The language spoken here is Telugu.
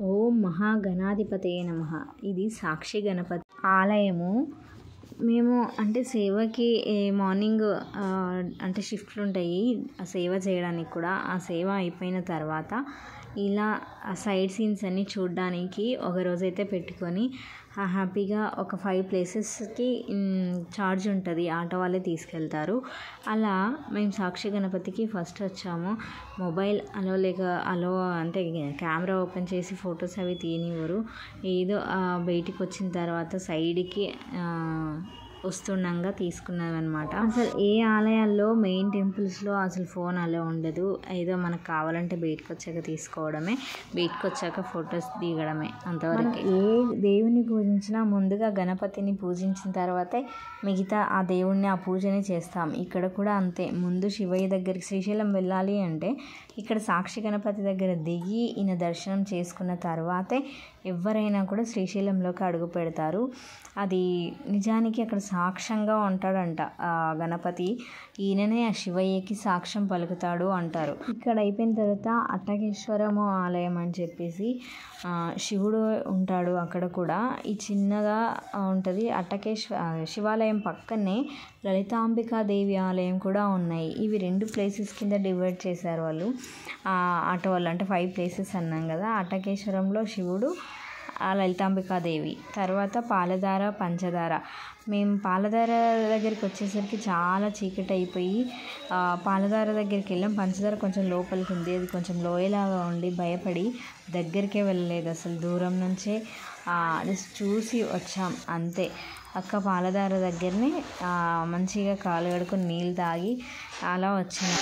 ఓం మహాగణాధిపతయే నమః. ఇది సాక్షి గణపతి ఆలయము. మేము అంటే సేవకి మార్నింగ్ అంటే షిఫ్ట్లు ఉంటాయి ఆ సేవ చేయడానికి కూడా. ఆ సేవ అయిపోయిన తర్వాత ఇలా సైడ్ సీన్స్ అన్నీ చూడడానికి ఒక రోజైతే పెట్టుకొని హ్యాపీగా ఒక 5 ప్లేసెస్కి ఛార్జ్ ఉంటుంది, ఆటో వాళ్ళే తీసుకెళ్తారు. అలా మేము సాక్షి గణపతికి ఫస్ట్ వచ్చాము. మొబైల్ అలో అంటే కెమెరా ఓపెన్ చేసి ఫొటోస్ అవి తీయనివ్వరు. ఏదో బయటికి వచ్చిన తర్వాత సైడ్కి వస్తుండగా తీసుకున్నాం అనమాట. అసలు ఏ ఆలయాల్లో మెయిన్ టెంపుల్స్లో అసలు ఫోన్ అలా ఉండదు. ఏదో మనకు కావాలంటే బయటకు వచ్చాక తీసుకోవడమే, బయటకు వచ్చాక ఫొటోస్ దిగడమే, అంతవరకు. ఏ దేవుని పూజించినా ముందుగా గణపతిని పూజించిన తర్వాతే మిగతా ఆ దేవుణ్ణి ఆ పూజని చేస్తాం. ఇక్కడ కూడా అంతే. ముందు శివయ్య దగ్గరికి శ్రీశైలం వెళ్ళాలి అంటే ఇక్కడ సాక్షి గణపతి దగ్గర దిగి ఈయన దర్శనం చేసుకున్న తర్వాతే ఎవరైనా కూడా శ్రీశైలంలోకి అడుగు పెడతారు. అది నిజానికి అక్కడ సాక్ష్యంగా ఉంటాడంట ఆ గణపతి. ఈయననే ఆ శివయ్యకి సాక్ష్యం పలుకుతాడు అంటారు. ఇక్కడ అయిపోయిన తర్వాత అట్టకేశ్వరము ఆలయం అని చెప్పేసి శివుడు ఉంటాడు అక్కడ కూడా. ఈ చిన్నగా ఉంటుంది శివాలయం పక్కనే లలితాంబికాదేవి ఆలయం కూడా ఉన్నాయి. ఇవి 2 ప్లేసెస్ కింద డివైడ్ చేశారు వాళ్ళు, ఆటో వాళ్ళు. అంటే 5 ప్లేసెస్ అన్నాం కదా. అట్టకేశ్వరంలో శివుడు, లలితాంబికాదేవి, తర్వాత పాలధార, పంచదార. మేము పాలధార దగ్గరికి వచ్చేసరికి చాలా చీకటి అయిపోయి పాలధార దగ్గరికి వెళ్ళాం. పంచదార కొంచెం లోపలికి ఉంది, అది కొంచెం లోయలాగా ఉండి భయపడి దగ్గరికే వెళ్ళలేదు. అసలు దూరం నుంచే జస్ట్ చూసి వచ్చాం అంతే. అక్క పాలధార దగ్గరనే మంచిగా కాలు కడుక్కొని నీళ్ళు తాగి అలా వచ్చినాం.